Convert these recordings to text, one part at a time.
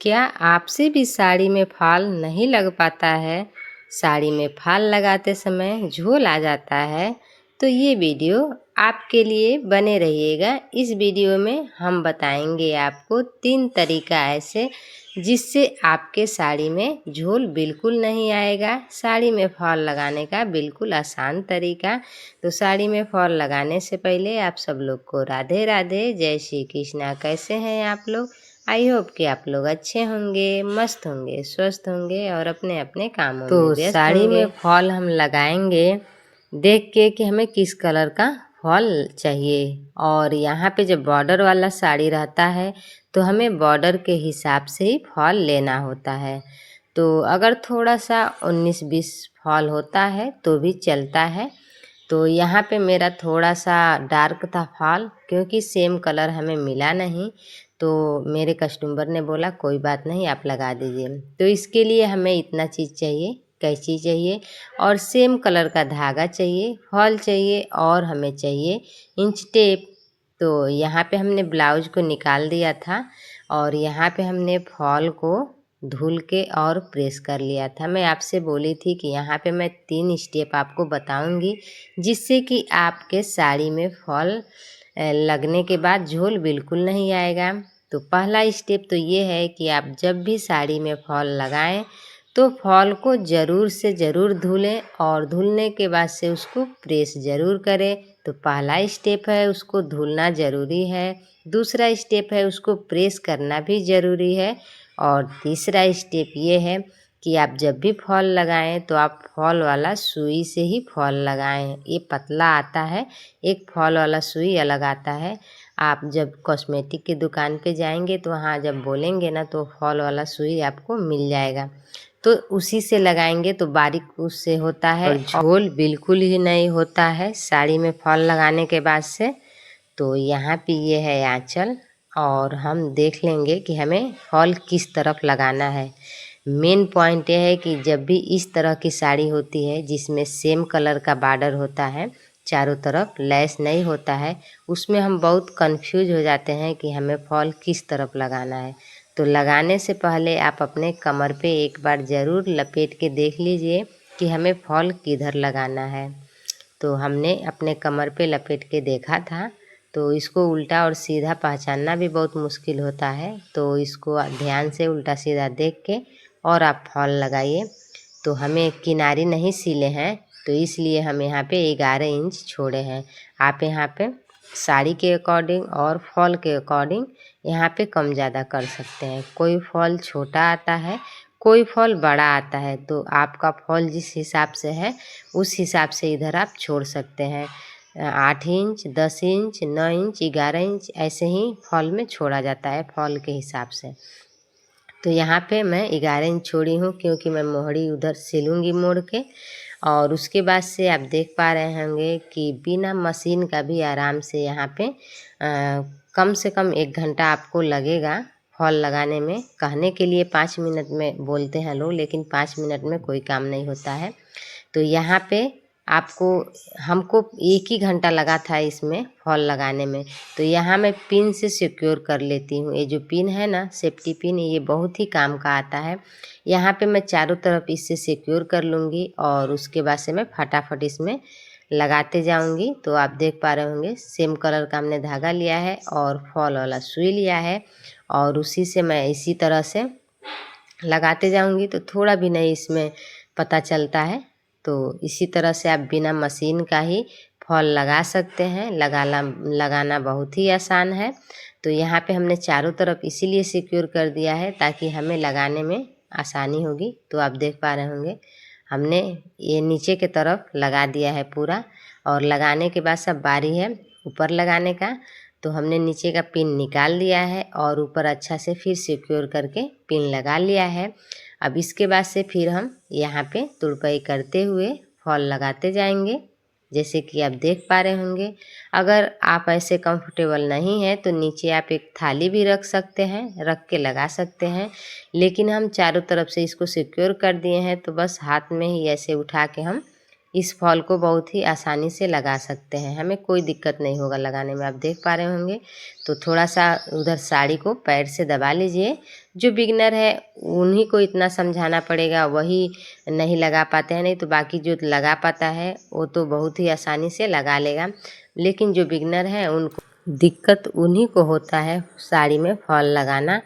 क्या आपसे भी साड़ी में फॉल नहीं लग पाता है? साड़ी में फॉल लगाते समय झोल आ जाता है? तो ये वीडियो आपके लिए बने रहिएगा। इस वीडियो में हम बताएंगे आपको 3 तरीका ऐसे जिससे आपके साड़ी में झोल बिल्कुल नहीं आएगा। साड़ी में फॉल लगाने का बिल्कुल आसान तरीका। तो साड़ी में फॉल लगाने से पहले आप सब लोग को राधे राधे, जय श्री कृष्णा। कैसे हैं आप लोग? आई होप कि आप लोग अच्छे होंगे, मस्त होंगे, स्वस्थ होंगे और अपने अपने कामों में व्यस्त होंगे। साड़ी में फॉल हम लगाएंगे देख के कि हमें किस कलर का फॉल चाहिए। और यहाँ पे जब बॉर्डर वाला साड़ी रहता है तो हमें बॉर्डर के हिसाब से ही फॉल लेना होता है। तो अगर थोड़ा सा 19-20 फॉल होता है तो भी चलता है। तो यहाँ पे मेरा थोड़ा सा डार्क था फॉल, क्योंकि सेम कलर हमें मिला नहीं। तो मेरे कस्टमर ने बोला कोई बात नहीं, आप लगा दीजिए। तो इसके लिए हमें इतना चीज़ चाहिए, कैंची चाहिए और सेम कलर का धागा चाहिए, फॉल चाहिए और हमें चाहिए इंच टेप। तो यहाँ पे हमने ब्लाउज को निकाल दिया था और यहाँ पे हमने फॉल को धुल के और प्रेस कर लिया था। मैं आपसे बोली थी कि यहाँ पे मैं 3 स्टेप आपको बताऊंगी जिससे कि आपके साड़ी में फॉल लगने के बाद झोल बिल्कुल नहीं आएगा। तो पहला स्टेप तो ये है कि आप जब भी साड़ी में फॉल लगाएं तो फॉल को ज़रूर से ज़रूर धुलें और धुलने के बाद से उसको प्रेस ज़रूर करें। तो पहला स्टेप है उसको धुलना ज़रूरी है, दूसरा स्टेप है उसको प्रेस करना भी ज़रूरी है और तीसरा स्टेप ये है कि आप जब भी फॉल लगाएं तो आप फॉल वाला सुई से ही फॉल लगाएं। ये पतला आता है, एक फॉल वाला सुई अलग आता है। आप जब कॉस्मेटिक की दुकान पे जाएंगे तो वहाँ जब बोलेंगे ना तो फॉल वाला सुई आपको मिल जाएगा, तो उसी से लगाएंगे तो बारीक उससे होता है और झोल बिल्कुल ही नहीं होता है साड़ी में फॉल लगाने के बाद से। तो यहाँ पे ये है आंचल और हम देख लेंगे कि हमें फॉल किस तरफ लगाना है। मेन पॉइंट ये है कि जब भी इस तरह की साड़ी होती है जिसमें सेम कलर का बॉर्डर होता है, चारों तरफ लैस नहीं होता है, उसमें हम बहुत कंफ्यूज हो जाते हैं कि हमें फॉल किस तरफ लगाना है। तो लगाने से पहले आप अपने कमर पे एक बार ज़रूर लपेट के देख लीजिए कि हमें फॉल किधर लगाना है। तो हमने अपने कमर पे लपेट के देखा था, तो इसको उल्टा और सीधा पहचानना भी बहुत मुश्किल होता है। तो इसको ध्यान से उल्टा सीधा देख के और आप फॉल लगाइए। तो हमें किनारी नहीं सिले हैं तो इसलिए हम यहाँ पे 11 इंच छोड़े हैं। आप यहाँ पे साड़ी के अकॉर्डिंग और फॉल के अकॉर्डिंग यहाँ पे कम ज़्यादा कर सकते हैं। कोई फॉल छोटा आता है, कोई फॉल बड़ा आता है, तो आपका फॉल जिस हिसाब से है उस हिसाब से इधर आप छोड़ सकते हैं। 8 इंच, 10 इंच, 9 इंच, 11 इंच ऐसे ही फॉल में छोड़ा जाता है फॉल के हिसाब से। तो यहाँ पे मैं 11 इंच छोड़ी हूँ क्योंकि मैं मोहरी उधर सिलूँगी मोड़ के। और उसके बाद से आप देख पा रहे होंगे कि बिना मशीन का भी आराम से यहाँ पे कम से कम 1 घंटा आपको लगेगा फॉल लगाने में। कहने के लिए 5 मिनट में बोलते हैं लोग, लेकिन 5 मिनट में कोई काम नहीं होता है। तो यहाँ पे हमको 1 ही घंटा लगा था इसमें फॉल लगाने में। तो यहाँ मैं पिन से सिक्योर कर लेती हूँ। ये जो पिन है ना, सेफ्टी पिन, ये बहुत ही काम का आता है। यहाँ पे मैं चारों तरफ इससे सिक्योर कर लूँगी और उसके बाद से मैं फटाफट इसमें लगाते जाऊँगी। तो आप देख पा रहे होंगे सेम कलर का हमने धागा लिया है और फॉल वाला सुई लिया है और उसी से मैं इसी तरह से लगाते जाऊँगी। तो थोड़ा भी नहीं इसमें पता चलता है। तो इसी तरह से आप बिना मशीन का ही फॉल लगा सकते हैं। लगाना बहुत ही आसान है। तो यहाँ पे हमने चारों तरफ इसीलिए सिक्योर कर दिया है ताकि हमें लगाने में आसानी होगी। तो आप देख पा रहे होंगे हमने ये नीचे के तरफ लगा दिया है पूरा, और लगाने के बाद सब बारी है ऊपर लगाने का। तो हमने नीचे का पिन निकाल दिया है और ऊपर अच्छा से फिर सिक्योर करके पिन लगा लिया है। अब इसके बाद से फिर हम यहाँ पे तुरपाई करते हुए फॉल लगाते जाएंगे, जैसे कि आप देख पा रहे होंगे। अगर आप ऐसे कंफर्टेबल नहीं है तो नीचे आप एक थाली भी रख सकते हैं, रख के लगा सकते हैं। लेकिन हम चारों तरफ से इसको सिक्योर कर दिए हैं तो बस हाथ में ही ऐसे उठा के हम इस फॉल को बहुत ही आसानी से लगा सकते हैं, हमें कोई दिक्कत नहीं होगा लगाने में। आप देख पा रहे होंगे। तो थोड़ा सा उधर साड़ी को पैर से दबा लीजिए। जो बिगनर है उन्हीं को इतना समझाना पड़ेगा, वही नहीं लगा पाते हैं, नहीं तो बाकी जो लगा पाता है वो तो बहुत ही आसानी से लगा लेगा। लेकिन जो बिगनर है उनको दिक्कत उन्हीं को होता है साड़ी में फॉल लगाना।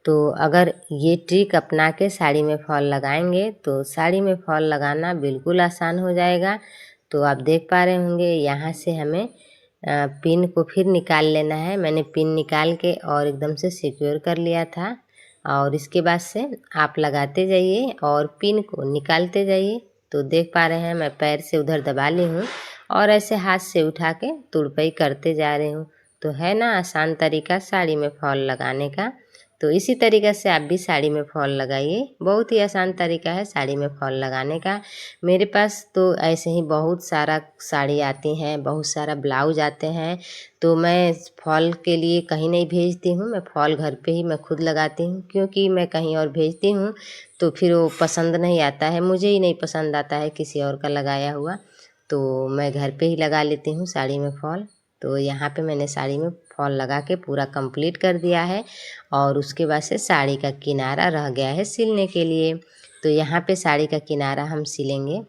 तो अगर ये ट्रिक अपना के साड़ी में फॉल लगाएंगे तो साड़ी में फॉल लगाना बिल्कुल आसान हो जाएगा। तो आप देख पा रहे होंगे यहाँ से हमें पिन को फिर निकाल लेना है। मैंने पिन निकाल के और एकदम से सिक्योर कर लिया था, और इसके बाद से आप लगाते जाइए और पिन को निकालते जाइए। तो देख पा रहे हैं मैं पैर से उधर दबा ली हूँ और ऐसे हाथ से उठा के तुड़पई करते जा रही हूँ। तो है ना आसान तरीका साड़ी में फॉल लगाने का। तो इसी तरीके से आप भी साड़ी में फॉल लगाइए, बहुत ही आसान तरीका है साड़ी में फॉल लगाने का। मेरे पास तो ऐसे ही बहुत सारा साड़ी आती हैं, बहुत सारा ब्लाउज आते हैं। तो मैं फॉल के लिए कहीं नहीं भेजती हूँ, मैं फॉल घर पे ही मैं खुद लगाती हूँ, क्योंकि मैं कहीं और भेजती हूँ तो फिर वो पसंद नहीं आता है, मुझे ही नहीं पसंद आता है किसी और का लगाया हुआ। तो मैं घर पे ही लगा लेती हूँ साड़ी में फॉल। तो यहाँ पे मैंने साड़ी में फॉल लगा के पूरा कंप्लीट कर दिया है, और उसके बाद से साड़ी का किनारा रह गया है सिलने के लिए। तो यहाँ पे साड़ी का किनारा हम सिलेंगे।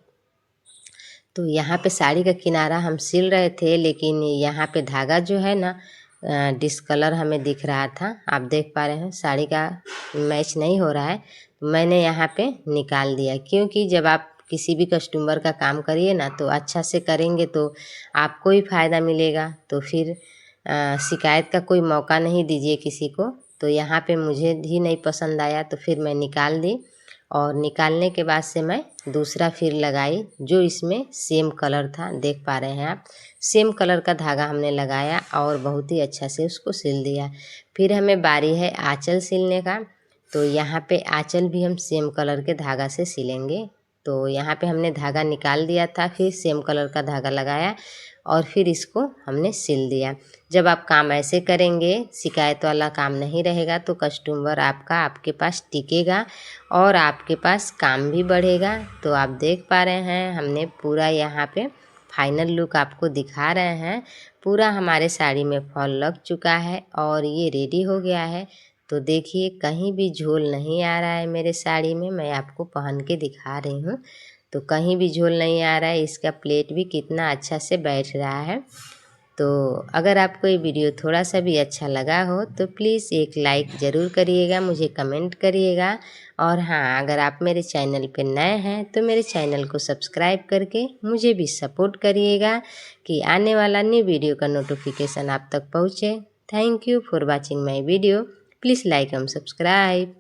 तो यहाँ पे साड़ी का किनारा हम सिल रहे थे, लेकिन यहाँ पे धागा जो है ना डिस्कलर हमें दिख रहा था। आप देख पा रहे हैं साड़ी का मैच नहीं हो रहा है। मैंने यहाँ पे निकाल दिया, क्योंकि जब आप किसी भी कस्टमर का काम करिए ना तो अच्छा से करेंगे तो आपको ही फ़ायदा मिलेगा। तो फिर शिकायत का कोई मौका नहीं दीजिए किसी को। तो यहाँ पे मुझे भी नहीं पसंद आया तो फिर मैं निकाल दी, और निकालने के बाद से मैं दूसरा फिर लगाई जो इसमें सेम कलर था। देख पा रहे हैं आप, सेम कलर का धागा हमने लगाया और बहुत ही अच्छा से उसको सिल दिया। फिर हमें बारी है आंचल सिलने का। तो यहाँ पे आंचल भी हम सेम कलर के धागा से सिलेंगे। तो यहाँ पे हमने धागा निकाल दिया था, फिर सेम कलर का धागा लगाया और फिर इसको हमने सिल दिया। जब आप काम ऐसे करेंगे, शिकायत वाला काम नहीं रहेगा, तो कस्टमर आपका आपके पास टिकेगा और आपके पास काम भी बढ़ेगा। तो आप देख पा रहे हैं हमने पूरा यहाँ पे फाइनल लुक आपको दिखा रहे हैं। पूरा हमारे साड़ी में फॉल लग चुका है और ये रेडी हो गया है। तो देखिए कहीं भी झोल नहीं आ रहा है मेरे साड़ी में, मैं आपको पहन के दिखा रही हूँ। तो कहीं भी झोल नहीं आ रहा है, इसका प्लेट भी कितना अच्छा से बैठ रहा है। तो अगर आपको ये वीडियो थोड़ा सा भी अच्छा लगा हो तो प्लीज़ एक लाइक ज़रूर करिएगा, मुझे कमेंट करिएगा। और हाँ, अगर आप मेरे चैनल पे नए हैं तो मेरे चैनल को सब्सक्राइब करके मुझे भी सपोर्ट करिएगा कि आने वाला न्यू वीडियो का नोटिफिकेशन आप तक पहुँचे। Thank you for watching my video. Please like and subscribe.